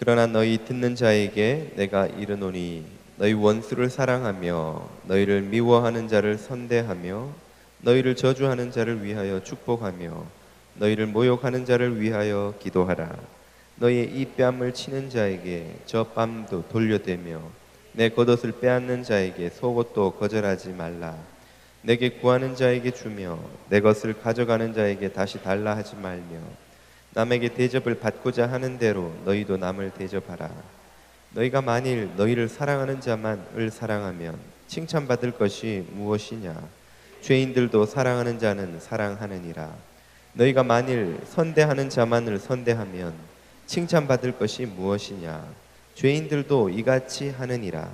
그러나 너희 듣는 자에게 내가 이르노니 너희 원수를 사랑하며 너희를 미워하는 자를 선대하며 너희를 저주하는 자를 위하여 축복하며 너희를 모욕하는 자를 위하여 기도하라. 너희의 이 뺨을 치는 자에게 저 뺨도 돌려대며 내 겉옷을 빼앗는 자에게 속옷도 거절하지 말라. 내게 구하는 자에게 주며 내 것을 가져가는 자에게 다시 달라 하지 말며 남에게 대접을 받고자 하는 대로 너희도 남을 대접하라. 너희가 만일 너희를 사랑하는 자만을 사랑하면 칭찬받을 것이 무엇이냐? 죄인들도 사랑하는 자는 사랑하느니라. 너희가 만일 선대하는 자만을 선대하면 칭찬받을 것이 무엇이냐? 죄인들도 이같이 하느니라.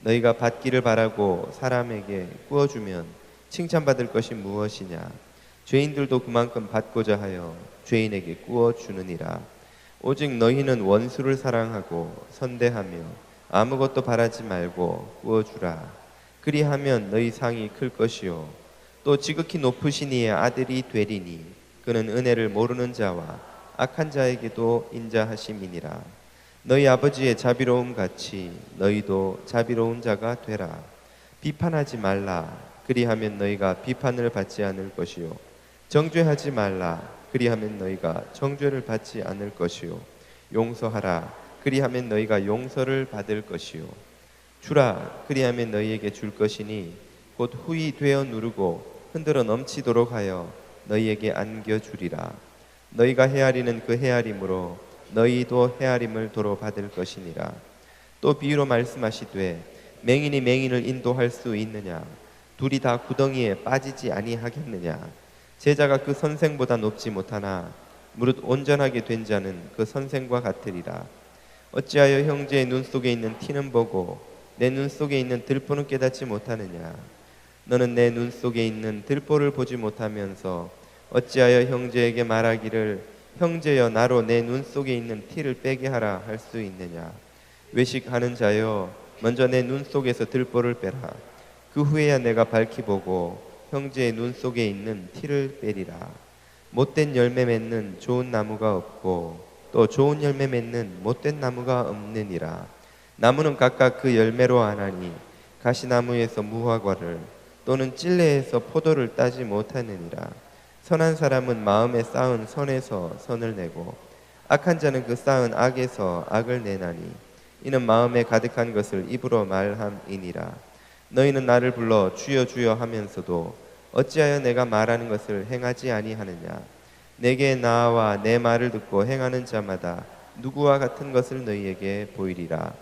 너희가 받기를 바라고 사람에게 구워주면 칭찬받을 것이 무엇이냐? 죄인들도 그만큼 받고자 하여 죄인에게 구워주느니라. 오직 너희는 원수를 사랑하고 선대하며 아무것도 바라지 말고 구워주라. 그리하면 너희 상이 클 것이요 또 지극히 높으신 이의 아들이 되리니 그는 은혜를 모르는 자와 악한 자에게도 인자하심이니라. 너희 아버지의 자비로움 같이 너희도 자비로운 자가 되라. 비판하지 말라. 그리하면 너희가 비판을 받지 않을 것이요 정죄하지 말라. 그리하면 너희가 정죄를 받지 않을 것이요 용서하라. 그리하면 너희가 용서를 받을 것이요 주라. 그리하면 너희에게 줄 것이니 곧 후히 되어 누르고 흔들어 넘치도록 하여 너희에게 안겨주리라. 너희가 헤아리는 그 헤아림으로 너희도 헤아림을 도로 받을 것이니라. 또 비유로 말씀하시되 맹인이 맹인을 인도할 수 있느냐? 둘이 다 구덩이에 빠지지 아니하겠느냐? 제자가 그 선생보다 높지 못하나 무릇 온전하게 된 자는 그 선생과 같으리라. 어찌하여 형제의 눈 속에 있는 티는 보고 내 눈 속에 있는 들보는 깨닫지 못하느냐? 너는 내 눈 속에 있는 들보를 보지 못하면서 어찌하여 형제에게 말하기를 형제여 나로 내 눈 속에 있는 티를 빼게 하라 할 수 있느냐? 외식하는 자여 먼저 내 눈 속에서 들보를 빼라. 그 후에야 내가 밝히 보고 형제의 눈 속에 있는 티를 빼리라. 못된 열매 맺는 좋은 나무가 없고 또 좋은 열매 맺는 못된 나무가 없느니라. 나무는 각각 그 열매로 아나니 가시나무에서 무화과를 또는 찔레에서 포도를 따지 못하느니라. 선한 사람은 마음에 쌓은 선에서 선을 내고 악한 자는 그 쌓은 악에서 악을 내나니 이는 마음에 가득한 것을 입으로 말함이니라. 너희는 나를 불러 주여 주여 하면서도 어찌하여 내가 말하는 것을 행하지 아니하느냐? 내게 나와 내 말을 듣고 행하는 자마다 누구와 같은 것을 너희에게 보이리라.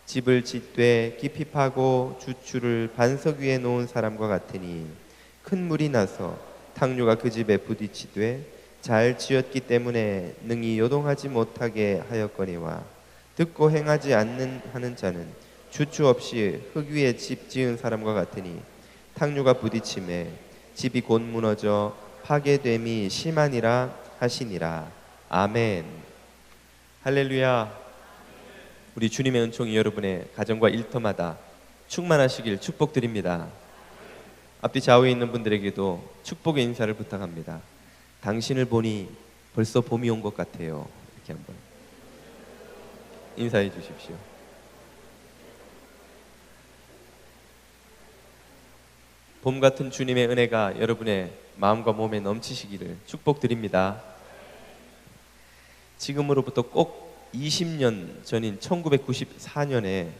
집을 짓되 깊이 파고 주추를 반석 위에 놓은 사람과 같으니 큰 물이 나서 탕류가 그 집에 부딪히되 잘 지었기 때문에 능히 요동하지 못하게 하였거니와 듣고 행하지 않는 하는 자는 주추 없이 흙 위에 집 지은 사람과 같으니 탕류가 부딪힘에 집이 곧 무너져 파괴됨이 심하니라 하시니라. 아멘. 할렐루야. 우리 주님의 은총이 여러분의 가정과 일터마다 충만하시길 축복드립니다. 앞뒤 좌우에 있는 분들에게도 축복의 인사를 부탁합니다. 당신을 보니 벌써 봄이 온 것 같아요. 이렇게 한번 인사해 주십시오. 봄 같은 주님의 은혜가 여러분의 마음과 몸에 넘치시기를 축복드립니다. 지금으로부터 꼭 20년 전인 1994년에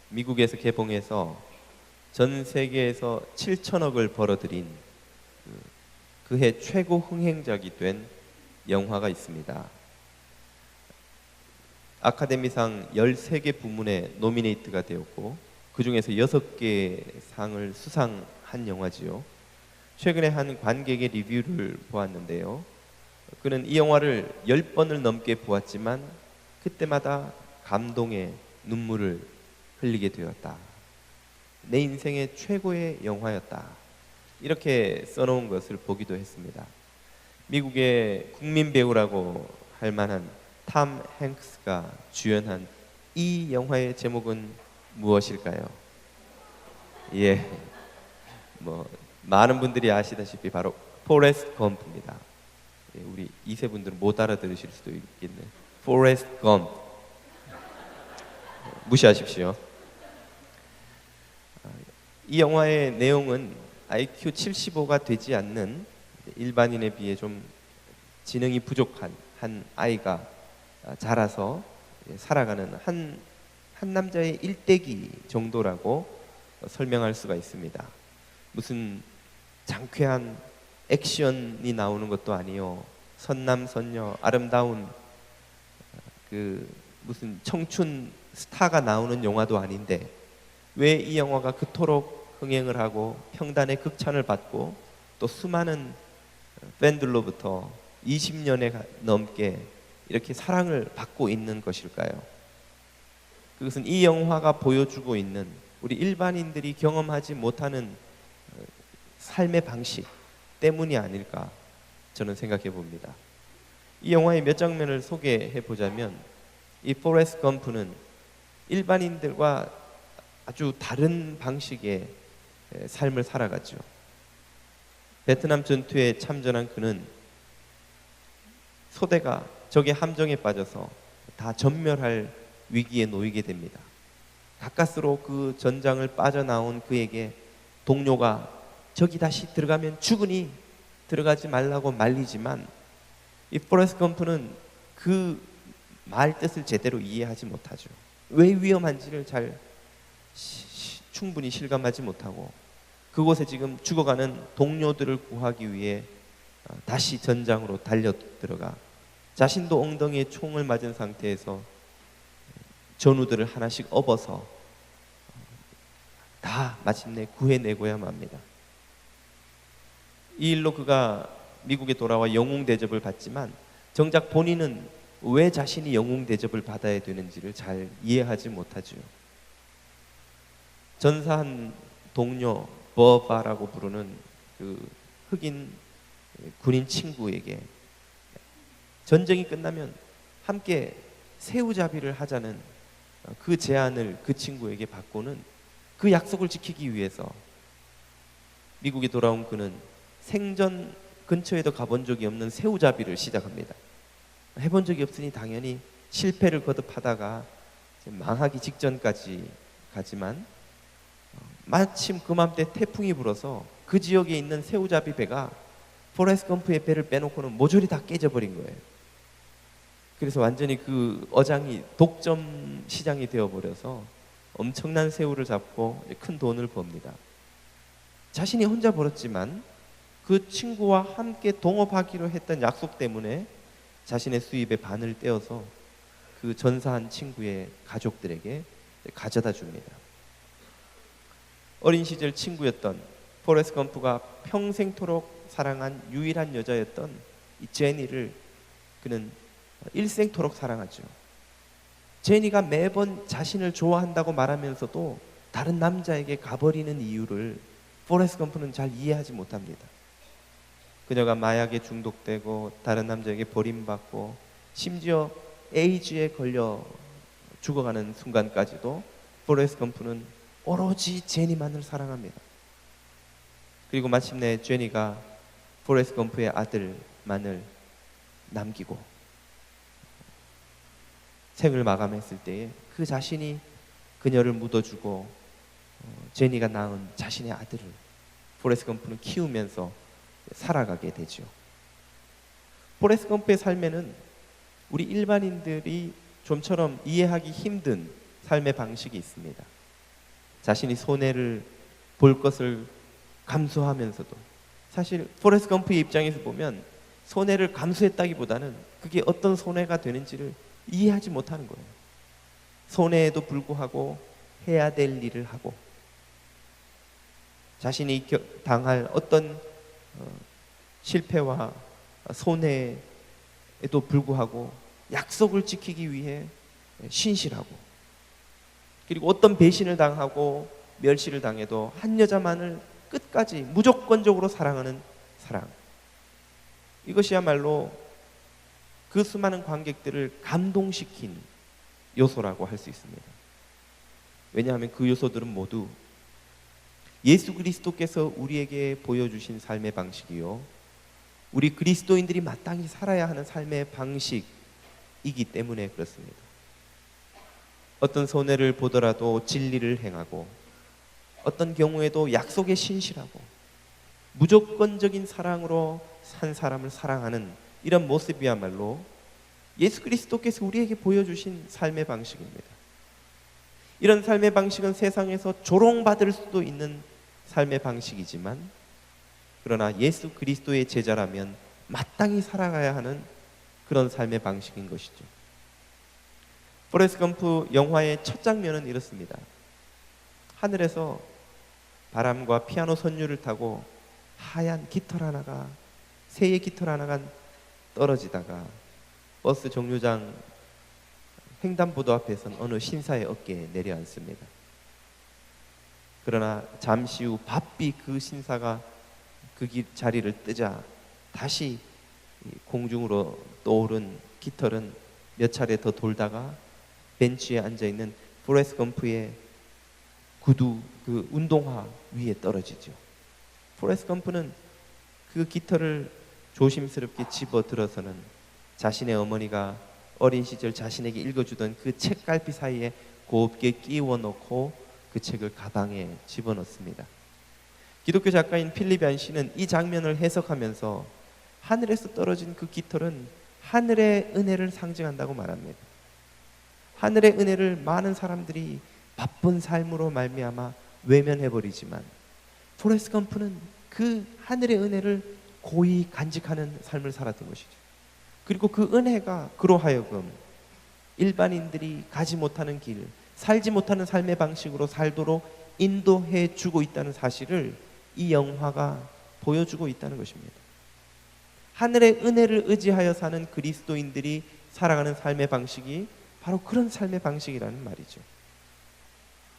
미국에서 개봉해서 전 세계에서 7천억을 벌어들인 그해 최고 흥행작이 된 영화가 있습니다. 아카데미상 13개 부문에 노미네이트가 되었고 그 중에서 6개 상을 수상한 영화지요. 최근에 한 관객의 리뷰를 보았는데요. 그는 이 영화를 10번을 넘게 보았지만 그때마다 감동의 눈물을 흘리게 되었다. 내 인생의 최고의 영화였다. 이렇게 써놓은 것을 보기도 했습니다. 미국의 국민 배우라고 할 만한 톰 행크스가 주연한 이 영화의 제목은 무엇일까요? 예, 많은 분들이 아시다시피 바로 포레스트 검프입니다. 예, 우리 2세 분들은 못 알아들으실 수도 있겠네요. 포레스트 검프. 무시하십시오. 이 영화의 내용은 IQ 75가 되지 않는 일반인에 비해 좀 지능이 부족한 한 아이가 자라서 살아가는 한 남자의 일대기 정도라고 설명할 수가 있습니다. 무슨 장쾌한 액션이 나오는 것도 아니요, 선남선녀 아름다운 그 무슨 청춘 스타가 나오는 영화도 아닌데 왜 이 영화가 그토록 흥행을 하고 평단의 극찬을 받고 또 수많은 팬들로부터 20년에 넘게 이렇게 사랑을 받고 있는 것일까요? 그것은 이 영화가 보여주고 있는 우리 일반인들이 경험하지 못하는 삶의 방식 때문이 아닐까 저는 생각해 봅니다. 이 영화의 몇 장면을 소개해 보자면, 이 포레스트 검프는 일반인들과 아주 다른 방식의 삶을 살아가죠. 베트남 전투에 참전한 그는 소대가 적의 함정에 빠져서 다 전멸할 위기에 놓이게 됩니다. 가까스로 그 전장을 빠져나온 그에게 동료가 적이 다시 들어가면 죽으니 들어가지 말라고 말리지만 이 포레스트 검프는 그 말 뜻을 제대로 이해하지 못하죠. 왜 위험한지를 잘 충분히 실감하지 못하고 그곳에 지금 죽어가는 동료들을 구하기 위해 다시 전장으로 달려 들어가 자신도 엉덩이에 총을 맞은 상태에서 전우들을 하나씩 업어서 다 마침내 구해내고야 합니다. 이 일로 그가 미국에 돌아와 영웅 대접을 받지만 정작 본인은 왜 자신이 영웅 대접을 받아야 되는지를 잘 이해하지 못하죠. 전사한 동료 버바라고 부르는 그 흑인 군인 친구에게 전쟁이 끝나면 함께 새우잡이를 하자는 그 제안을 그 친구에게 받고는 그 약속을 지키기 위해서 미국에 돌아온 그는 생전 근처에도 가본 적이 없는 새우잡이를 시작합니다. 해본 적이 없으니 당연히 실패를 거듭하다가 망하기 직전까지 가지만 마침 그맘때 태풍이 불어서 그 지역에 있는 새우잡이 배가 포레스트 검프의 배를 빼놓고는 모조리 다 깨져버린 거예요. 그래서 완전히 그 어장이 독점 시장이 되어버려서 엄청난 새우를 잡고 큰 돈을 법니다. 자신이 혼자 벌었지만 그 친구와 함께 동업하기로 했던 약속 때문에 자신의 수입의 반을 떼어서 그 전사한 친구의 가족들에게 가져다 줍니다. 어린 시절 친구였던 포레스트 검프가 평생토록 사랑한 유일한 여자였던 이 제니를 그는 일생토록 사랑하죠. 제니가 매번 자신을 좋아한다고 말하면서도 다른 남자에게 가버리는 이유를 포레스트 검프는 잘 이해하지 못합니다. 그녀가 마약에 중독되고 다른 남자에게 버림받고 심지어 에이즈에 걸려 죽어가는 순간까지도 포레스트 검프는 오로지 제니만을 사랑합니다. 그리고 마침내 제니가 포레스트 검프의 아들만을 남기고 생을 마감했을 때에 그 자신이 그녀를 묻어주고 제니가 낳은 자신의 아들을 포레스트 검프는 키우면서 살아가게 되죠. 포레스트 검프의 삶에는 우리 일반인들이 좀처럼 이해하기 힘든 삶의 방식이 있습니다. 자신이 손해를 볼 것을 감수하면서도, 사실 포레스트 검프의 입장에서 보면 손해를 감수했다기보다는 그게 어떤 손해가 되는지를 이해하지 못하는 거예요. 손해에도 불구하고 해야 될 일을 하고 자신이 당할 어떤 실패와 손해에도 불구하고 약속을 지키기 위해 신실하고, 그리고 어떤 배신을 당하고 멸시를 당해도 한 여자만을 끝까지 무조건적으로 사랑하는 사랑, 이것이야말로 그 수많은 관객들을 감동시킨 요소라고 할 수 있습니다. 왜냐하면 그 요소들은 모두 예수 그리스도께서 우리에게 보여주신 삶의 방식이요, 우리 그리스도인들이 마땅히 살아야 하는 삶의 방식이기 때문에 그렇습니다. 어떤 손해를 보더라도 진리를 행하고, 어떤 경우에도 약속에 신실하고, 무조건적인 사랑으로 한 사람을 사랑하는 이런 모습이야말로 예수 그리스도께서 우리에게 보여주신 삶의 방식입니다. 이런 삶의 방식은 세상에서 조롱받을 수도 있는 삶의 방식이지만, 그러나 예수 그리스도의 제자라면 마땅히 살아가야 하는 그런 삶의 방식인 것이죠. 포레스트 검프 영화의 첫 장면은 이렇습니다. 하늘에서 바람과 피아노 선율을 타고 하얀 깃털 하나가, 새의 깃털 하나가 떨어지다가 버스 정류장 횡단보도 앞에선 어느 신사의 어깨에 내려앉습니다. 그러나 잠시 후 바삐 그 신사가 그 자리를 뜨자 다시 공중으로 떠오른 깃털은 몇 차례 더 돌다가 벤치에 앉아있는 포레스트 검프의 구두, 그 운동화 위에 떨어지죠. 포레스트 검프는 그 깃털을 조심스럽게 집어들어서는 자신의 어머니가 어린 시절 자신에게 읽어주던 그 책갈피 사이에 곱게 끼워 넣고 그 책을 가방에 집어넣습니다. 기독교 작가인 필립 얀 씨는 이 장면을 해석하면서 하늘에서 떨어진 그 깃털은 하늘의 은혜를 상징한다고 말합니다. 하늘의 은혜를 많은 사람들이 바쁜 삶으로 말미암아 외면해버리지만, 포레스트 검프는 그 하늘의 은혜를 고이 간직하는 삶을 살았던 것이죠. 그리고 그 은혜가 그로 하여금 일반인들이 가지 못하는 길, 살지 못하는 삶의 방식으로 살도록 인도해 주고 있다는 사실을 이 영화가 보여주고 있다는 것입니다. 하늘의 은혜를 의지하여 사는 그리스도인들이 살아가는 삶의 방식이 바로 그런 삶의 방식이라는 말이죠.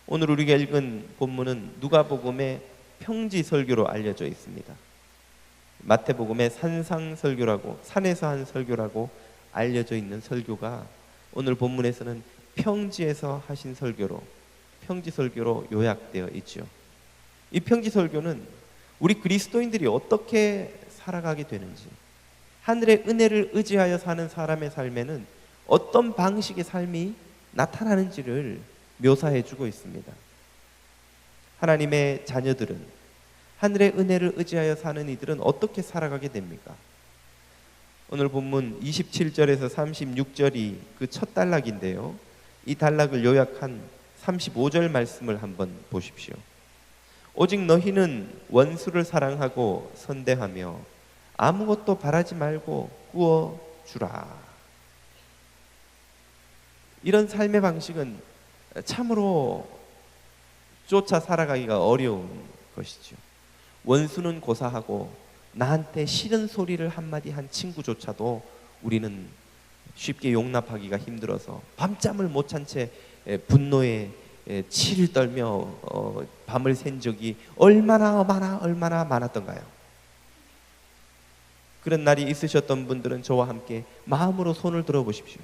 오늘 우리가 읽은 본문은 누가복음의 평지 설교로 알려져 있습니다. 마태복음의 산상 설교라고, 산에서 한 설교라고 알려져 있는 설교가 오늘 본문에서는 평지에서 하신 설교로, 평지 설교로 요약되어 있죠. 이 평지 설교는 우리 그리스도인들이 어떻게 살아가게 되는지, 하늘의 은혜를 의지하여 사는 사람의 삶에는 어떤 방식의 삶이 나타나는지를 묘사해 주고 있습니다. 하나님의 자녀들은, 하늘의 은혜를 의지하여 사는 이들은 어떻게 살아가게 됩니까? 오늘 본문 27절에서 36절이 그 첫 단락인데요, 이 단락을 요약한 35절 말씀을 한번 보십시오. 오직 너희는 원수를 사랑하고 선대하며 아무것도 바라지 말고 구워주라. 이런 삶의 방식은 참으로 쫓아 살아가기가 어려운 것이죠. 원수는 고사하고 나한테 싫은 소리를 한마디 한 친구조차도 우리는 쉽게 용납하기가 힘들어서 밤잠을 못 잔 채 분노에 치를 떨며 밤을 샌 적이 얼마나 많았던가요? 그런 날이 있으셨던 분들은 저와 함께 마음으로 손을 들어 보십시오.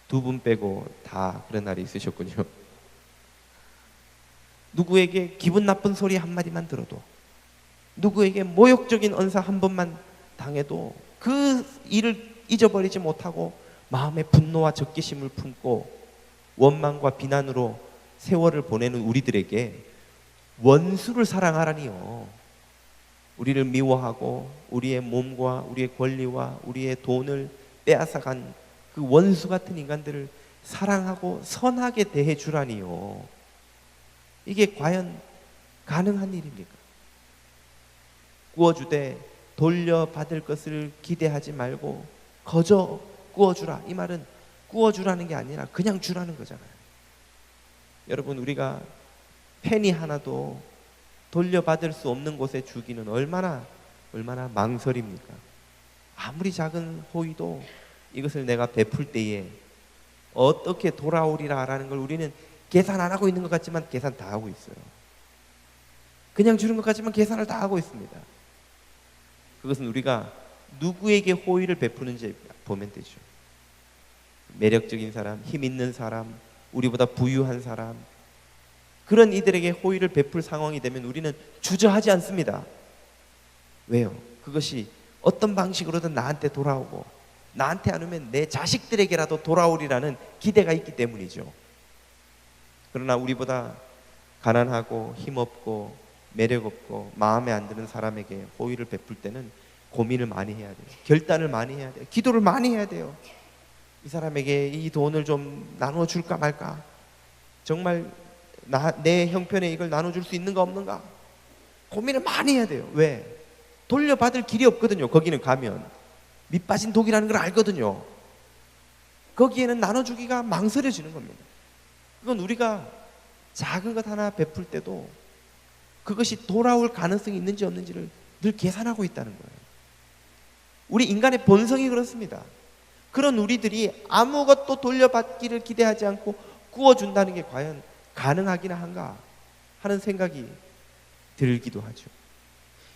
두 분 빼고 다 그런 날이 있으셨군요. 누구에게 기분 나쁜 소리 한마디만 들어도, 누구에게 모욕적인 언사 한 번만 당해도 그 일을 잊어버리지 못하고 마음에 분노와 적개심을 품고 원망과 비난으로 세월을 보내는 우리들에게 원수를 사랑하라니요, 우리를 미워하고 우리의 몸과 우리의 권리와 우리의 돈을 빼앗아간 그 원수 같은 인간들을 사랑하고 선하게 대해 주라니요, 이게 과연 가능한 일입니까? 구워주되 돌려받을 것을 기대하지 말고 거저 구워주라. 이 말은 구워주라는 게 아니라 그냥 주라는 거잖아요. 여러분, 우리가 페니 하나도 돌려받을 수 없는 곳에 주기는 얼마나 망설입니까? 아무리 작은 호의도 이것을 내가 베풀 때에 어떻게 돌아오리라라는 걸 우리는 계산 안 하고 있는 것 같지만 계산 다 하고 있어요. 그냥 주는 것 같지만 계산을 다 하고 있습니다. 그것은 우리가 누구에게 호의를 베푸는지 보면 되죠. 매력적인 사람, 힘 있는 사람, 우리보다 부유한 사람, 그런 이들에게 호의를 베풀 상황이 되면 우리는 주저하지 않습니다. 왜요? 그것이 어떤 방식으로든 나한테 돌아오고 나한테 안 오면 내 자식들에게라도 돌아오리라는 기대가 있기 때문이죠. 그러나 우리보다 가난하고 힘없고 매력없고 마음에 안 드는 사람에게 호의를 베풀 때는 고민을 많이 해야 돼요. 결단을 많이 해야 돼요. 기도를 많이 해야 돼요. 이 사람에게 이 돈을 좀 나눠줄까 말까? 정말 내 형편에 이걸 나눠줄 수 있는가 없는가? 고민을 많이 해야 돼요. 왜? 돌려받을 길이 없거든요. 거기는 가면 밑 빠진 독이라는 걸 알거든요. 거기에는 나눠주기가 망설여지는 겁니다. 그건 우리가 작은 것 하나 베풀 때도 그것이 돌아올 가능성이 있는지 없는지를 늘 계산하고 있다는 거예요. 우리 인간의 본성이 그렇습니다. 그런 우리들이 아무것도 돌려받기를 기대하지 않고 구워준다는 게 과연 가능하기나 한가 하는 생각이 들기도 하죠.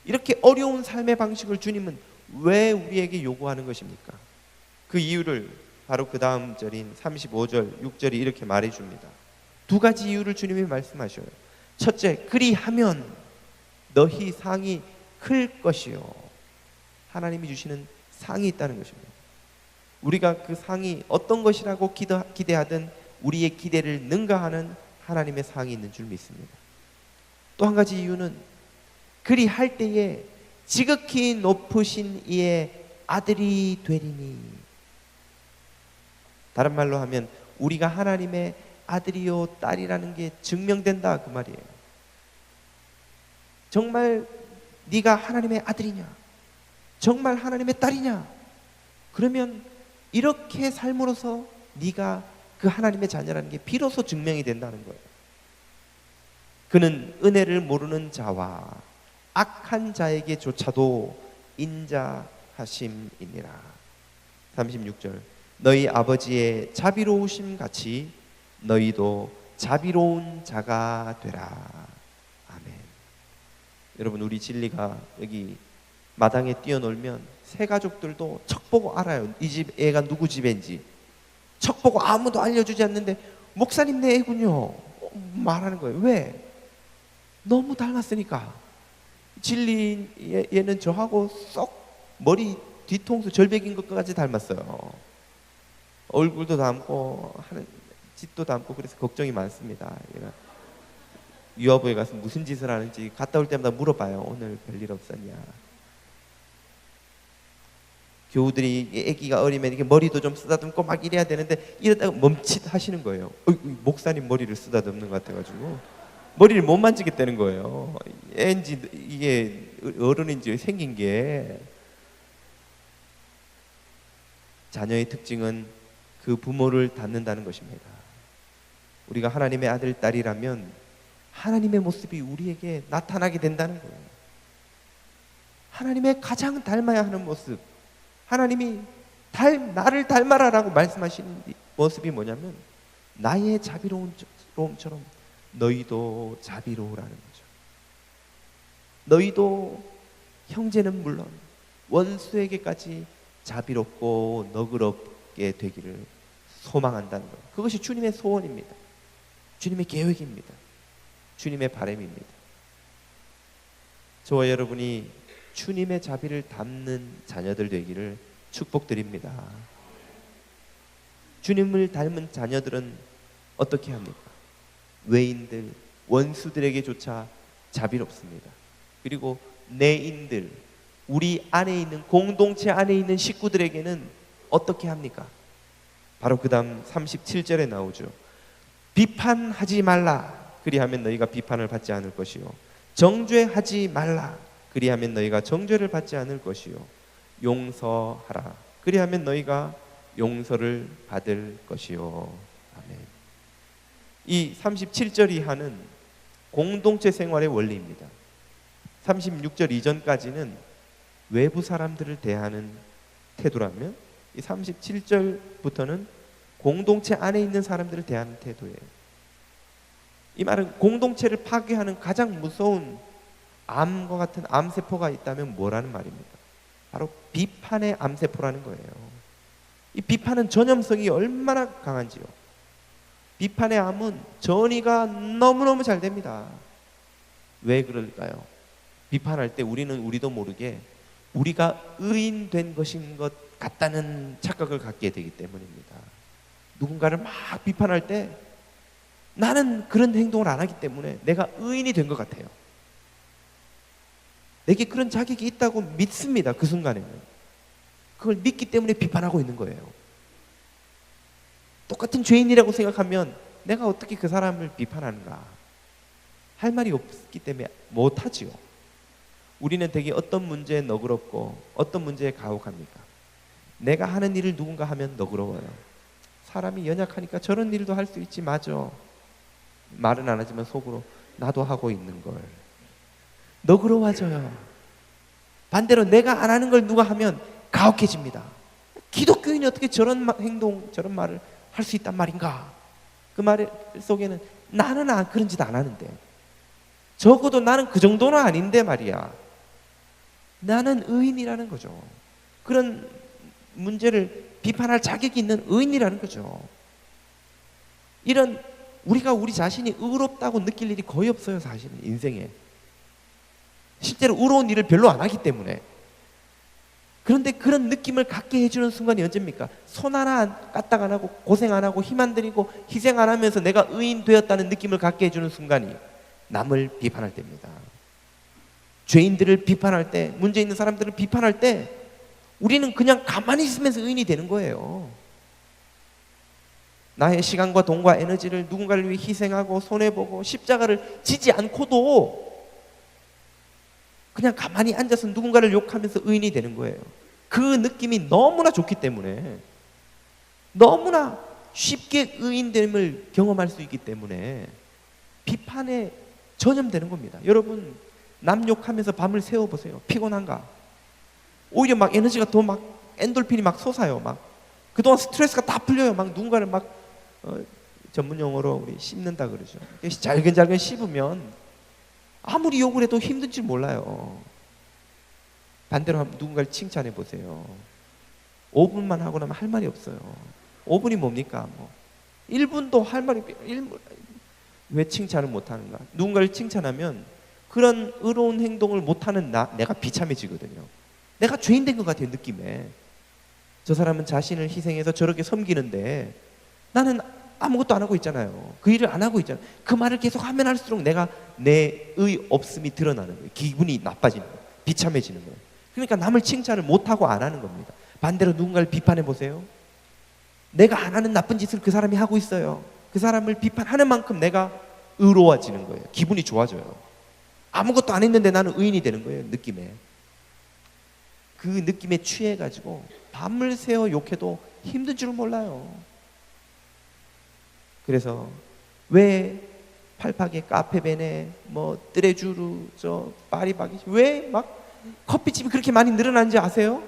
이렇게 어려운 삶의 방식을 주님은 왜 우리에게 요구하는 것입니까? 그 이유를 바로 그 다음 절인 35절, 6절이 이렇게 말해줍니다. 두 가지 이유를 주님이 말씀하셔요. 첫째, 그리하면 너희 상이 클 것이요. 하나님이 주시는 상이 있다는 것입니다. 우리가 그 상이 어떤 것이라고 기대하든 우리의 기대를 능가하는 하나님의 상이 있는 줄 믿습니다. 또 한 가지 이유는 그리할 때에 지극히 높으신 이의 아들이 되리니, 다른 말로 하면 우리가 하나님의 아들이요 딸이라는 게 증명된다 그 말이에요. 정말 네가 하나님의 아들이냐? 정말 하나님의 딸이냐? 그러면 이렇게 삶으로서 네가 그 하나님의 자녀라는 게 비로소 증명이 된다는 거예요. 그는 은혜를 모르는 자와 악한 자에게조차도 인자하심이니라. 36절, 너희 아버지의 자비로우심 같이 너희도 자비로운 자가 되라. 아멘. 여러분, 우리 진리가 여기 마당에 뛰어놀면 새 가족들도 척 보고 알아요. 이 집 애가 누구 집인지. 척 보고 아무도 알려주지 않는데 목사님 내 애군요 말하는 거예요. 왜? 너무 닮았으니까. 진리 얘는 저하고 쏙 머리 뒤통수 절벽인 것까지 닮았어요. 얼굴도 닮고 하는 짓도 닮고. 그래서 걱정이 많습니다. 얘가 유아부에 가서 무슨 짓을 하는지 갔다 올 때마다 물어봐요. 오늘 별일 없었냐. 교우들이 아기가 어리면 이게 머리도 좀 쓰다듬고 막 이래야 되는데 이러다가 멈칫 하시는 거예요. 목사님 머리를 쓰다듬는 것 같아가지고 머리를 못 만지겠다는 거예요. 애인지 이게 어른인지 생긴 게. 자녀의 특징은 그 부모를 닮는다는 것입니다. 우리가 하나님의 아들, 딸이라면 하나님의 모습이 우리에게 나타나게 된다는 거예요. 하나님의 가장 닮아야 하는 모습, 하나님이 나를 닮아라라고 말씀하시는 모습이 뭐냐면 나의 자비로움처럼 너희도 자비로우라는 거죠. 너희도 형제는 물론 원수에게까지 자비롭고 너그럽게 되기를 소망한다는 거예요. 그것이 주님의 소원입니다. 주님의 계획입니다. 주님의 바람입니다. 저와 여러분이 주님의 자비를 담는 자녀들 되기를 축복드립니다. 주님을 닮은 자녀들은 어떻게 합니까? 외인들, 원수들에게조차 자비롭습니다. 그리고 내인들, 우리 안에 있는 공동체 안에 있는 식구들에게는 어떻게 합니까? 바로 그 다음 37절에 나오죠. 비판하지 말라. 그리하면 너희가 비판을 받지 않을 것이요. 정죄하지 말라. 그리하면 너희가 정죄를 받지 않을 것이요. 용서하라. 그리하면 너희가 용서를 받을 것이요. 아멘. 이 37절이 하는 공동체 생활의 원리입니다. 36절 이전까지는 외부 사람들을 대하는 태도라면 이 37절부터는 공동체 안에 있는 사람들을 대하는 태도예요. 이 말은 공동체를 파괴하는 가장 무서운 암과 같은 암세포가 있다면 뭐라는 말입니까? 바로 비판의 암세포라는 거예요. 이 비판은 전염성이 얼마나 강한지요. 비판의 암은 전이가 너무너무 잘 됩니다. 왜 그럴까요? 비판할 때 우리도 모르게 우리가 의인된 것인 것 같다는 착각을 갖게 되기 때문입니다. 누군가를 막 비판할 때 나는 그런 행동을 안 하기 때문에 내가 의인이 된 것 같아요. 내게 그런 자격이 있다고 믿습니다. 그 순간에는 그걸 믿기 때문에 비판하고 있는 거예요. 똑같은 죄인이라고 생각하면 내가 어떻게 그 사람을 비판하는가 할 말이 없기 때문에 못하지요. 우리는 되게 어떤 문제에 너그럽고 어떤 문제에 가혹합니까? 내가 하는 일을 누군가 하면 너그러워요. 사람이 연약하니까 저런 일도 할 수 있지, 맞아. 말은 안 하지만 속으로 나도 하고 있는 걸. 너그러워져요. 반대로 내가 안 하는 걸 누가 하면 가혹해집니다. 기독교인이 어떻게 저런 행동, 저런 말을 할 수 있단 말인가? 그 말 속에는 나는 그런 짓 안 하는데, 적어도 나는 그 정도는 아닌데 말이야. 나는 의인이라는 거죠. 그런 문제를 비판할 자격이 있는 의인이라는 거죠. 이런 우리가 우리 자신이 의롭다고 느낄 일이 거의 없어요. 사실은 인생에 실제로 의로운 일을 별로 안 하기 때문에. 그런데 그런 느낌을 갖게 해주는 순간이 언제입니까? 손 하나 까딱 안 하고 고생 안 하고 힘 안 들이고 희생 안 하면서 내가 의인 되었다는 느낌을 갖게 해주는 순간이 남을 비판할 때입니다. 죄인들을 비판할 때, 문제 있는 사람들을 비판할 때 우리는 그냥 가만히 있으면서 의인이 되는 거예요. 나의 시간과 돈과 에너지를 누군가를 위해 희생하고 손해보고 십자가를 지지 않고도 그냥 가만히 앉아서 누군가를 욕하면서 의인이 되는 거예요. 그 느낌이 너무나 좋기 때문에, 너무나 쉽게 의인됨을 경험할 수 있기 때문에 비판에 전염되는 겁니다. 여러분, 남 욕하면서 밤을 새워보세요. 피곤한가? 오히려 막 에너지가 더 막 엔돌핀이 막 솟아요. 막 그동안 스트레스가 다 풀려요. 막 누군가를 막 전문 용어로 우리 씹는다 그러죠. 잘근잘근 씹으면 아무리 욕을 해도 힘든 줄 몰라요. 반대로 누군가를 칭찬해 보세요. 5분만 하고 나면 할 말이 없어요. 5분이 뭡니까? 1분도 할 말이, 왜 칭찬을 못하는가? 누군가를 칭찬하면 그런 의로운 행동을 못하는 내가 비참해지거든요. 내가 죄인 된 것 같아요. 느낌에. 저 사람은 자신을 희생해서 저렇게 섬기는데 나는 아무것도 안 하고 있잖아요. 그 일을 안 하고 있잖아요. 그 말을 계속 하면 할수록 내가 내 의 없음이 드러나는 거예요. 기분이 나빠지는 거예요. 비참해지는 거예요. 그러니까 남을 칭찬을 못하고 안 하는 겁니다. 반대로 누군가를 비판해 보세요. 내가 안 하는 나쁜 짓을 그 사람이 하고 있어요. 그 사람을 비판하는 만큼 내가 의로워지는 거예요. 기분이 좋아져요. 아무것도 안 했는데 나는 의인이 되는 거예요. 느낌에. 그 느낌에 취해가지고 밤을 새워 욕해도 힘든 줄 몰라요. 그래서 왜 팔팍에 카페베네 뜨레주르 파리바게트 왜 막 커피집이 그렇게 많이 늘어난지 아세요?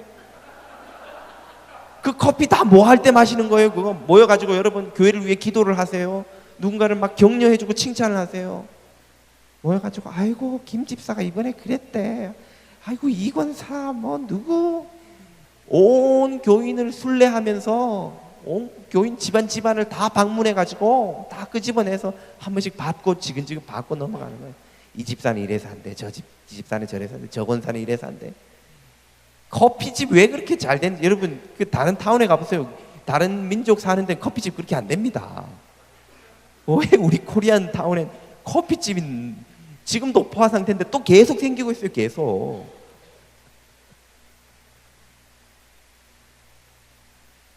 그 커피 다 뭐 할 때 마시는 거예요? 그거 모여가지고 여러분 교회를 위해 기도를 하세요. 누군가를 막 격려해주고 칭찬을 하세요. 모여가지고 아이고 김 집사가 이번에 그랬대. 아이고 이권사 누구 온 교인을 순례하면서 온 교인 집안을 다 방문해가지고 다 끄집어내서 한 번씩 받고 지근지근 받고 넘어가는 거예요. 이 집사는 이래서 한대, 이 집사는 저래서 한대, 저 권사는 이래서 한대. 커피집 왜 그렇게 잘 되는지 여러분 그 다른 타운에 가보세요. 다른 민족 사는 데는 커피집 그렇게 안 됩니다. 왜 우리 코리안 타운엔 커피집이 지금도 포화 상태인데 또 계속 생기고 있어요. 계속.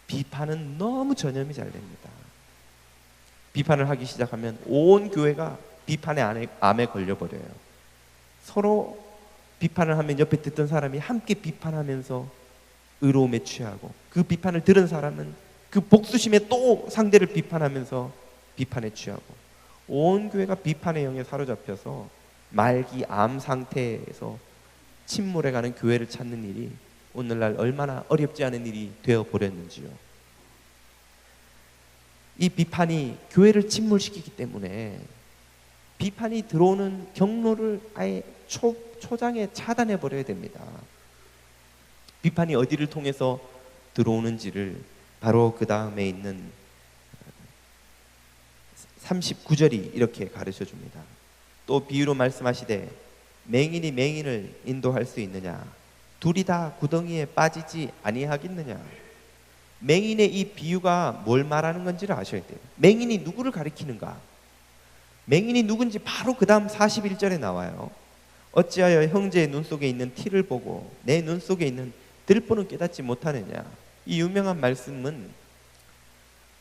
비판은 너무 전염이 잘 됩니다. 비판을 하기 시작하면 온 교회가 비판의 암에 걸려버려요. 서로 비판을 하면 옆에 듣던 사람이 함께 비판하면서 의로움에 취하고, 그 비판을 들은 사람은 그 복수심에 또 상대를 비판하면서 비판에 취하고, 온 교회가 비판의 영에 사로잡혀서 말기 암 상태에서 침몰해가는 교회를 찾는 일이 오늘날 얼마나 어렵지 않은 일이 되어버렸는지요. 이 비판이 교회를 침몰시키기 때문에 비판이 들어오는 경로를 아예 초장에 차단해버려야 됩니다. 비판이 어디를 통해서 들어오는지를 바로 그 다음에 있는 39절이 이렇게 가르쳐 줍니다. 또 비유로 말씀하시되 맹인이 맹인을 인도할 수 있느냐? 둘이 다 구덩이에 빠지지 아니하겠느냐. 맹인의 이 비유가 뭘 말하는 건지를 아셔야 돼요. 맹인이 누구를 가리키는가? 맹인이 누군지 바로 그 다음 41절에 나와요. 어찌하여 형제의 눈 속에 있는 티를 보고 내 눈 속에 있는 들보는 깨닫지 못하느냐. 이 유명한 말씀은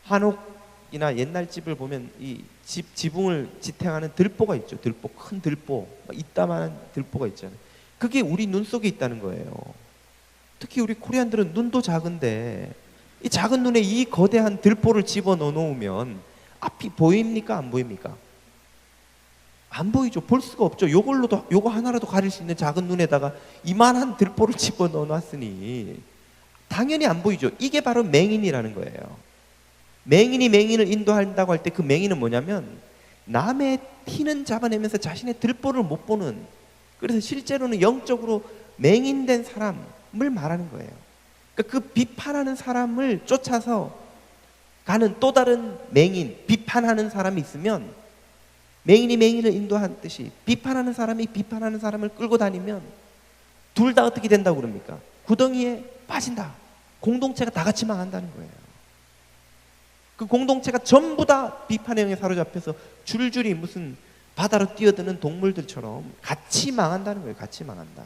한옥이나 옛날 집을 보면 이 지붕을 지탱하는 들보가 있죠. 들보, 큰 들보, 이따만한 들보가 있잖아요. 그게 우리 눈 속에 있다는 거예요. 특히 우리 코리안들은 눈도 작은데 이 작은 눈에 이 거대한 들보를 집어넣어 놓으면 앞이 보입니까? 안 보입니까? 안 보이죠. 볼 수가 없죠. 요거 하나라도 가릴 수 있는 작은 눈에다가 이만한 들보를 집어넣어 놨으니 당연히 안 보이죠. 이게 바로 맹인이라는 거예요. 맹인이 맹인을 인도한다고 할 때 그 맹인은 뭐냐면 남의 티는 잡아내면서 자신의 들보를 못 보는, 그래서 실제로는 영적으로 맹인된 사람을 말하는 거예요. 그러니까 그 비판하는 사람을 쫓아서 가는 또 다른 맹인, 비판하는 사람이 있으면 맹인이 맹인을 인도하듯이 비판하는 사람이 비판하는 사람을 끌고 다니면 둘 다 어떻게 된다고 그럽니까? 구덩이에 빠진다. 공동체가 다 같이 망한다는 거예요. 그 공동체가 전부 다 비판의 영에 사로잡혀서 줄줄이 무슨 바다로 뛰어드는 동물들처럼 같이 망한다는 거예요. 같이 망한다.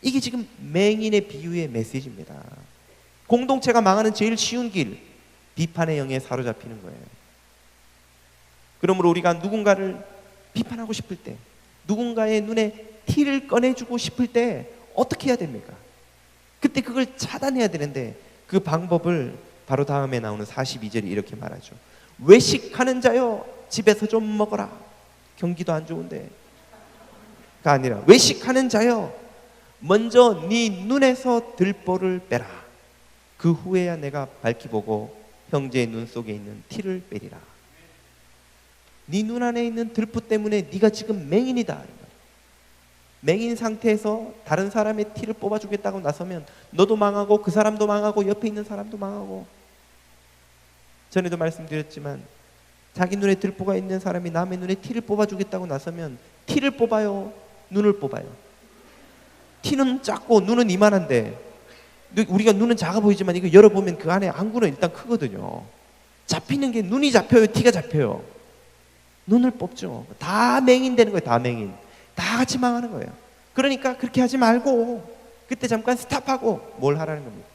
이게 지금 맹인의 비유의 메시지입니다. 공동체가 망하는 제일 쉬운 길, 비판의 영에 사로잡히는 거예요. 그러므로 우리가 누군가를 비판하고 싶을 때, 누군가의 눈에 티를 꺼내주고 싶을 때 어떻게 해야 됩니까? 그때 그걸 차단해야 되는데 그 방법을 바로 다음에 나오는 42절이 이렇게 말하죠. 외식하는 자여 집에서 좀 먹어라. 경기도 안 좋은데 가 아니라 외식하는 자여 먼저 네 눈에서 들보를 빼라. 그 후에야 내가 밝히 보고 형제의 눈 속에 있는 티를 빼리라. 네 눈 안에 있는 들보 때문에 네가 지금 맹인이다. 맹인 상태에서 다른 사람의 티를 뽑아주겠다고 나서면 너도 망하고 그 사람도 망하고 옆에 있는 사람도 망하고. 전에도 말씀드렸지만 자기 눈에 들보가 있는 사람이 남의 눈에 티를 뽑아주겠다고 나서면 티를 뽑아요? 눈을 뽑아요? 티는 작고 눈은 이만한데 우리가 눈은 작아 보이지만 이거 열어보면 그 안에 안구는 일단 크거든요. 잡히는 게 눈이 잡혀요? 티가 잡혀요? 눈을 뽑죠. 다 맹인 되는 거예요. 다 맹인. 다 같이 망하는 거예요. 그러니까 그렇게 하지 말고 그때 잠깐 스탑하고 뭘 하라는 겁니까?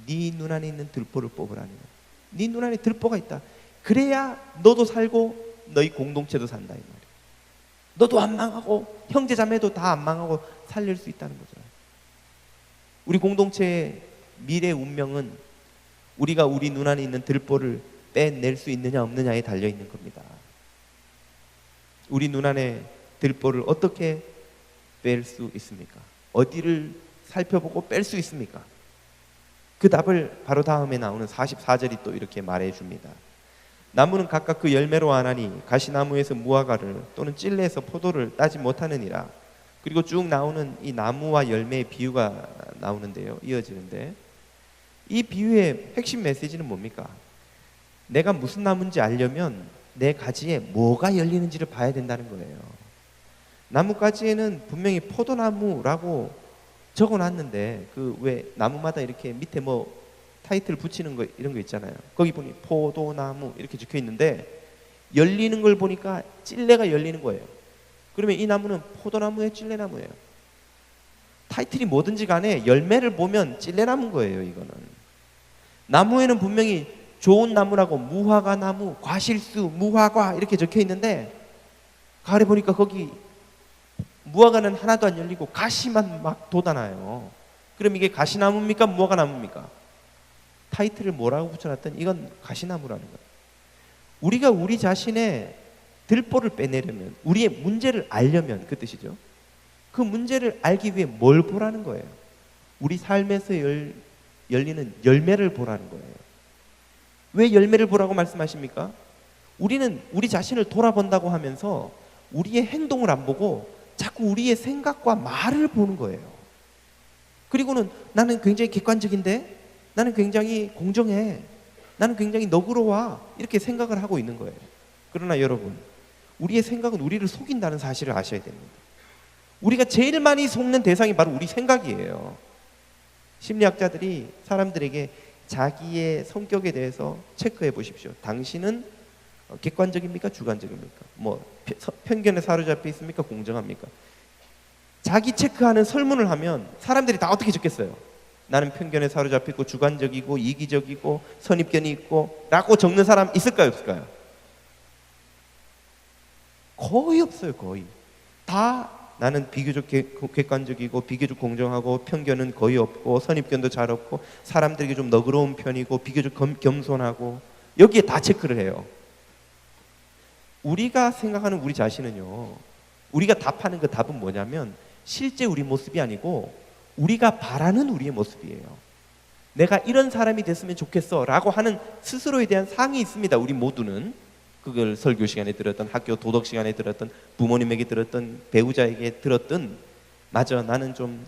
네 눈 안에 있는 들보를 뽑으라는 거예요. 네 눈 안에 들보가 있다. 그래야 너도 살고 너희 공동체도 산다 이 말이에요. 너도 안 망하고 형제 자매도 다 안 망하고 살릴 수 있다는 거죠. 우리 공동체의 미래 운명은 우리가 우리 눈 안에 있는 들보를 빼낼 수 있느냐 없느냐에 달려 있는 겁니다. 우리 눈 안에 들보를 어떻게 뺄 수 있습니까? 어디를 살펴보고 뺄 수 있습니까? 그 답을 바로 다음에 나오는 44절이 또 이렇게 말해 줍니다. 나무는 각각 그 열매로 아나니 가시나무에서 무화과를 또는 찔레에서 포도를 따지 못하느니라. 그리고 쭉 나오는 이 나무와 열매의 비유가 나오는데요. 이어지는데 이 비유의 핵심 메시지는 뭡니까? 내가 무슨 나무인지 알려면 내 가지에 뭐가 열리는지를 봐야 된다는 거예요. 나뭇가지에는 분명히 포도나무라고 적어놨는데 그 왜 나무마다 이렇게 밑에 뭐 타이틀 붙이는 거 이런 거 있잖아요. 거기 보니 포도나무 이렇게 적혀 있는데 열리는 걸 보니까 찔레가 열리는 거예요. 그러면 이 나무는 포도나무예요, 찔레나무예요? 타이틀이 뭐든지 간에 열매를 보면 찔레나무인 거예요. 이거는 나무에는 분명히 좋은 나무라고 무화과 나무, 과실수, 무화과 이렇게 적혀 있는데 가을에 보니까 거기 무화과는 하나도 안 열리고 가시만 막 돋아나요. 그럼 이게 가시나무입니까? 무화과 나무입니까? 타이틀을 뭐라고 붙여놨더니 이건 가시나무라는 거예요. 우리가 우리 자신의 들보를 빼내려면, 우리의 문제를 알려면 그 뜻이죠. 그 문제를 알기 위해 뭘 보라는 거예요? 우리 삶에서 열리는 열매를 보라는 거예요. 왜 열매를 보라고 말씀하십니까? 우리는 우리 자신을 돌아본다고 하면서 우리의 행동을 안 보고 자꾸 우리의 생각과 말을 보는 거예요. 그리고는 나는 굉장히 객관적인데, 나는 굉장히 공정해, 나는 굉장히 너그러워, 이렇게 생각을 하고 있는 거예요. 그러나 여러분, 우리의 생각은 우리를 속인다는 사실을 아셔야 됩니다. 우리가 제일 많이 속는 대상이 바로 우리 생각이에요. 심리학자들이 사람들에게 자기의 성격에 대해서 체크해 보십시오. 당신은 객관적입니까? 주관적입니까? 뭐 편견에 사로잡혀 있습니까? 공정합니까? 자기 체크하는 설문을 하면 사람들이 다 어떻게 적겠어요? 나는 편견에 사로잡혀 있고 주관적이고 이기적이고 선입견이 있고 라고 적는 사람 있을까요? 없을까요? 거의 없어요. 거의. 다 나는 비교적 객관적이고 비교적 공정하고 편견은 거의 없고 선입견도 잘 없고 사람들에게 좀 너그러운 편이고 비교적 겸손하고 여기에 다 체크를 해요. 우리가 생각하는 우리 자신은요, 우리가 답하는 그 답은 뭐냐면 실제 우리 모습이 아니고 우리가 바라는 우리의 모습이에요. 내가 이런 사람이 됐으면 좋겠어 라고 하는 스스로에 대한 상이 있습니다. 우리 모두는. 그걸 설교 시간에 들었던, 학교 도덕 시간에 들었던, 부모님에게 들었던, 배우자에게 들었던, 맞아, 나는 좀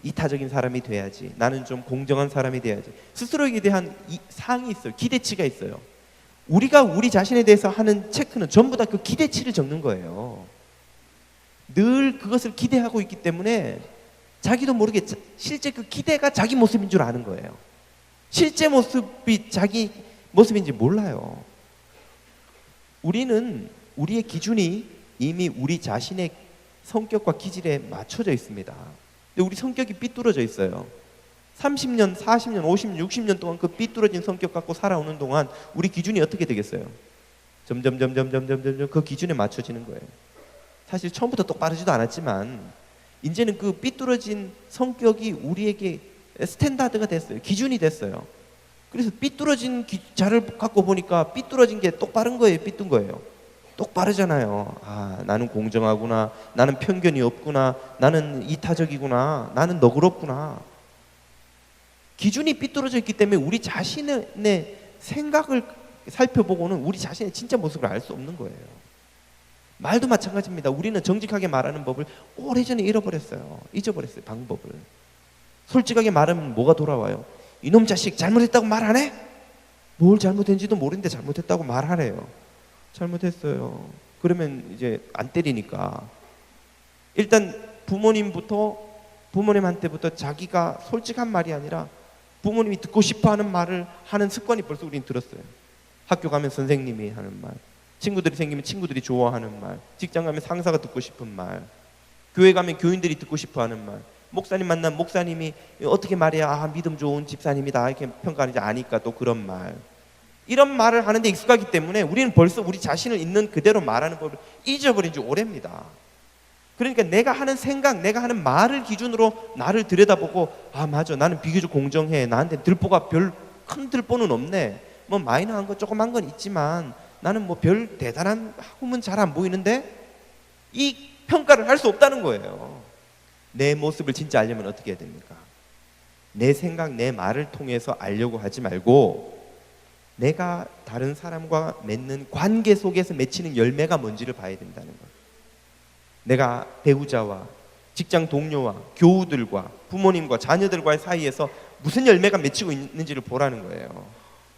이타적인 사람이 돼야지, 나는 좀 공정한 사람이 돼야지. 스스로에 대한 상이 있어요. 기대치가 있어요. 우리가 우리 자신에 대해서 하는 체크는 전부 다 그 기대치를 적는 거예요. 늘 그것을 기대하고 있기 때문에 자기도 모르게 실제 그 기대가 자기 모습인 줄 아는 거예요. 실제 모습이 자기 모습인지 몰라요. 우리는 우리의 기준이 이미 우리 자신의 성격과 기질에 맞춰져 있습니다. 근데 우리 성격이 삐뚤어져 있어요. 30년, 40년, 50년, 60년 동안 그 삐뚤어진 성격 갖고 살아오는 동안 우리 기준이 어떻게 되겠어요? 점점 그 기준에 맞춰지는 거예요. 사실 처음부터 똑바르지도 않았지만 이제는 그 삐뚤어진 성격이 우리에게 스탠다드가 됐어요. 기준이 됐어요. 그래서 삐뚤어진 자를 갖고 보니까 삐뚤어진 게 똑바른 거예요, 삐뚤은 거예요? 똑바르잖아요. 아, 나는 공정하구나, 나는 편견이 없구나, 나는 이타적이구나, 나는 너그럽구나. 기준이 삐뚤어져 있기 때문에 우리 자신의 생각을 살펴보고는 우리 자신의 진짜 모습을 알 수 없는 거예요. 말도 마찬가지입니다. 우리는 정직하게 말하는 법을 오래전에 잊어버렸어요, 방법을. 솔직하게 말하면 뭐가 돌아와요? 이놈 자식 잘못했다고 말 안 해? 뭘 잘못했는지도 모르는데 잘못했다고 말하래요. 잘못했어요. 그러면 이제 안 때리니까 일단 부모님한테부터 자기가 솔직한 말이 아니라 부모님이 듣고 싶어하는 말을 하는 습관이 벌써 우린 들었어요. 학교 가면 선생님이 하는 말, 친구들이 생기면 친구들이 좋아하는 말, 직장 가면 상사가 듣고 싶은 말, 교회 가면 교인들이 듣고 싶어하는 말, 목사님 만나면 목사님이 어떻게 말해야 믿음 좋은 집사님이다 이렇게 평가하는지 아니까 또 그런 말, 이런 말을 하는데 익숙하기 때문에 우리는 벌써 우리 자신을 있는 그대로 말하는 법을 잊어버린 지 오래입니다. 그러니까 내가 하는 생각, 내가 하는 말을 기준으로 나를 들여다보고 맞아, 나는 비교적 공정해, 나한테 들보가 별 큰 들보는 없네, 뭐 마이너한 거 조그만 건 있지만 나는 뭐 별 대단한 학문은 잘 안 보이는데, 이 평가를 할 수 없다는 거예요. 내 모습을 진짜 알려면 어떻게 해야 됩니까? 내 생각, 내 말을 통해서 알려고 하지 말고 내가 다른 사람과 맺는 관계 속에서 맺히는 열매가 뭔지를 봐야 된다는 거예요. 내가 배우자와 직장 동료와 교우들과 부모님과 자녀들과의 사이에서 무슨 열매가 맺히고 있는지를 보라는 거예요.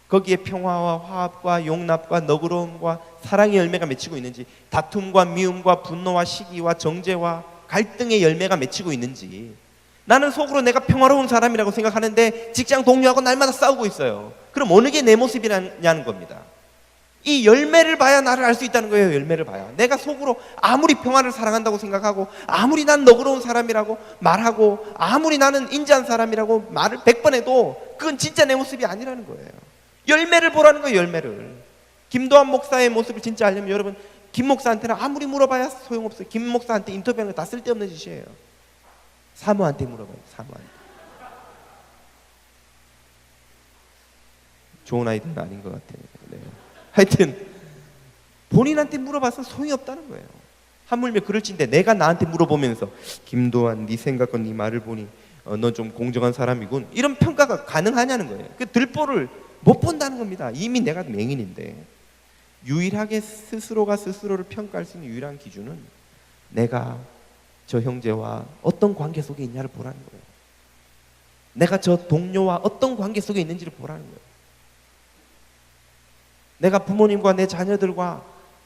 거기에 평화와 화합과 용납과 너그러움과 사랑의 열매가 맺히고 있는지, 다툼과 미움과 분노와 시기와 정죄와 갈등의 열매가 맺히고 있는지. 나는 속으로 내가 평화로운 사람이라고 생각하는데 직장 동료하고 날마다 싸우고 있어요. 그럼 어느 게 내 모습이냐는 겁니다. 이 열매를 봐야 나를 알 수 있다는 거예요. 열매를 봐야. 내가 속으로 아무리 평화를 사랑한다고 생각하고 아무리 난 너그러운 사람이라고 말하고 아무리 나는 인자한 사람이라고 말을 100번 해도 그건 진짜 내 모습이 아니라는 거예요. 열매를 보라는 거예요. 열매를. 김도환 목사의 모습을 진짜 알려면 여러분, 김 목사한테는 아무리 물어봐야 소용없어요. 김 목사한테 인터뷰하는 거 다 쓸데없는 짓이에요. 사모한테 물어봐요. 사모한테. 좋은 아이들은 아닌 것 같아요. 네. 하여튼 본인한테 물어봐서 소용이 없다는 거예요. 하물며 그럴진데 내가 나한테 물어보면서 김도환 네 생각과 네 말을 보니 너 좀 공정한 사람이군, 이런 평가가 가능하냐는 거예요. 그 들보를 못 본다는 겁니다. 이미 내가 맹인인데. 유일하게 스스로가 스스로를 평가할 수 있는 유일한 기준은 내가 저 형제와 어떤 관계 속에 있냐를 보라는 거예요. 내가 저 동료와 어떤 관계 속에 있는지를 보라는 거예요. 내가 부모님과 내 자녀들과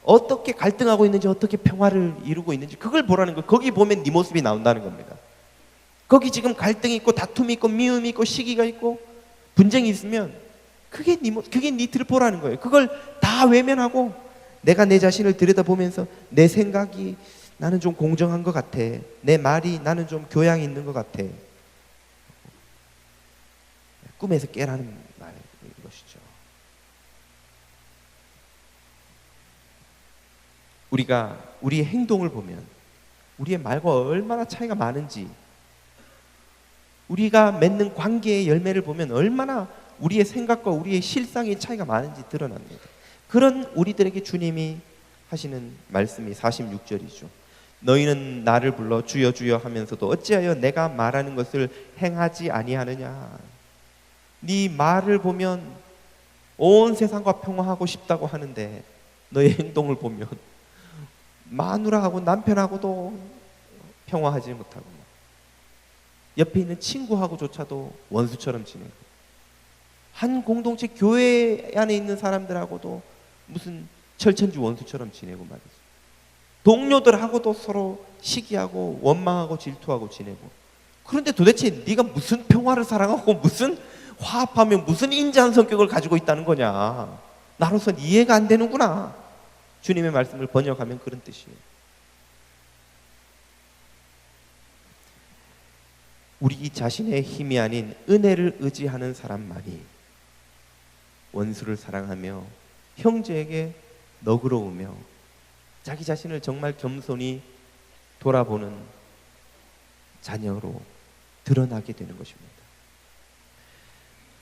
어떻게 갈등하고 있는지, 어떻게 평화를 이루고 있는지 그걸 보라는 거예요. 거기 보면 네 모습이 나온다는 겁니다. 거기 지금 갈등이 있고 다툼이 있고 미움이 있고 시기가 있고 분쟁이 있으면 그게 그게 니트를 보라는 거예요. 그걸 다 외면하고 내가 내 자신을 들여다보면서 내 생각이 나는 좀 공정한 것 같아. 내 말이 나는 좀 교양이 있는 것 같아. 꿈에서 깨라는 말인 것이죠. 우리가 우리의 행동을 보면 우리의 말과 얼마나 차이가 많은지, 우리가 맺는 관계의 열매를 보면 얼마나 우리의 생각과 우리의 실상의 차이가 많은지 드러납니다. 그런 우리들에게 주님이 하시는 말씀이 46절이죠. 너희는 나를 불러 주여 주여 하면서도 어찌하여 내가 말하는 것을 행하지 아니하느냐. 네 말을 보면 온 세상과 평화하고 싶다고 하는데 너의 행동을 보면 마누라하고 남편하고도 평화하지 못하고 옆에 있는 친구하고조차도 원수처럼 지내고 한 공동체 교회 안에 있는 사람들하고도 무슨 철천지 원수처럼 지내고 말이죠. 동료들하고도 서로 시기하고 원망하고 질투하고 지내고. 그런데 도대체 네가 무슨 평화를 사랑하고 무슨 화합하며 무슨 인자한 성격을 가지고 있다는 거냐. 나로선 이해가 안 되는구나. 주님의 말씀을 번역하면 그런 뜻이에요. 우리 자신의 힘이 아닌 은혜를 의지하는 사람만이 원수를 사랑하며 형제에게 너그러우며 자기 자신을 정말 겸손히 돌아보는 자녀로 드러나게 되는 것입니다.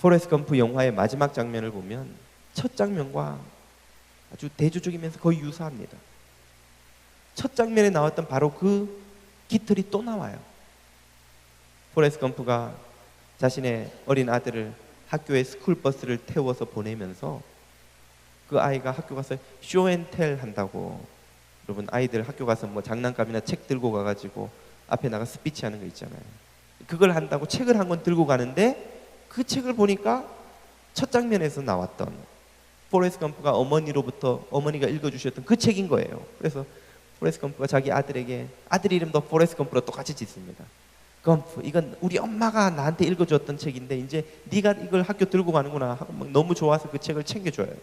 포레스트 검프 영화의 마지막 장면을 보면 첫 장면과 아주 대조적이면서 거의 유사합니다. 첫 장면에 나왔던 바로 그 깃털이 또 나와요. 포레스트 검프가 자신의 어린 아들을 학교에 스쿨버스를 태워서 보내면서 그 아이가 학교 가서 쇼앤텔 한다고, 여러분 아이들 학교 가서 뭐 장난감이나 책 들고 가가지고 앞에 나가 스피치 하는 거 있잖아요. 그걸 한다고 책을 한 권 들고 가는데 그 책을 보니까 첫 장면에서 나왔던 포레스트 검프가 어머니가 읽어주셨던 그 책인 거예요. 그래서 포레스트 검프가 자기 아들에게, 아들 이름도 포레스트 검프로 똑같이 짓습니다. 검프, 이건 우리 엄마가 나한테 읽어줬던 책인데 이제 네가 이걸 학교 들고 가는구나 하고 막 너무 좋아서 그 책을 챙겨줘요.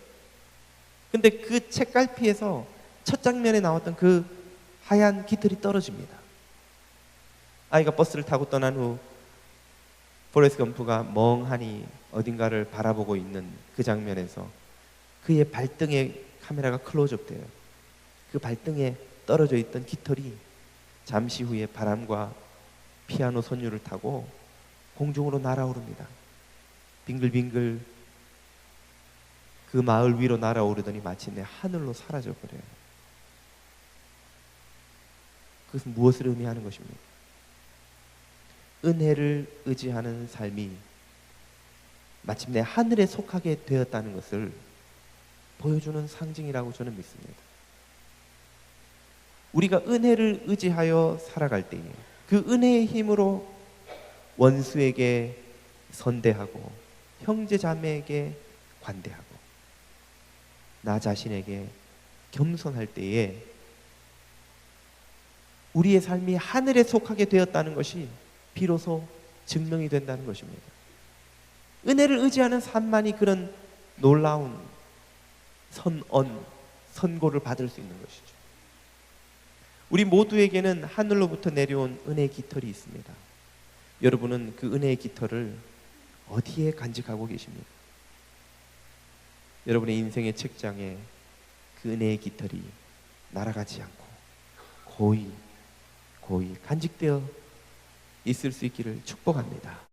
근데 그 책갈피에서 첫 장면에 나왔던 그 하얀 깃털이 떨어집니다. 아이가 버스를 타고 떠난 후 포레스트 검프가 멍하니 어딘가를 바라보고 있는 그 장면에서 그의 발등에 카메라가 클로즈업 돼요. 그 발등에 떨어져 있던 깃털이 잠시 후에 바람과 피아노 선율을 타고 공중으로 날아오릅니다. 빙글빙글 그 마을 위로 날아오르더니 마침내 하늘로 사라져버려요. 그것은 무엇을 의미하는 것입니까? 은혜를 의지하는 삶이 마침내 하늘에 속하게 되었다는 것을 보여주는 상징이라고 저는 믿습니다. 우리가 은혜를 의지하여 살아갈 때에 그 은혜의 힘으로 원수에게 선대하고 형제 자매에게 관대하고 나 자신에게 겸손할 때에 우리의 삶이 하늘에 속하게 되었다는 것이 비로소 증명이 된다는 것입니다. 은혜를 의지하는 삶만이 그런 놀라운 선고를 받을 수 있는 것이죠. 우리 모두에게는 하늘로부터 내려온 은혜의 깃털이 있습니다. 여러분은 그 은혜의 깃털을 어디에 간직하고 계십니까? 여러분의 인생의 책장에 그 은혜의 깃털이 날아가지 않고 고이 간직되어 있을 수 있기를 축복합니다.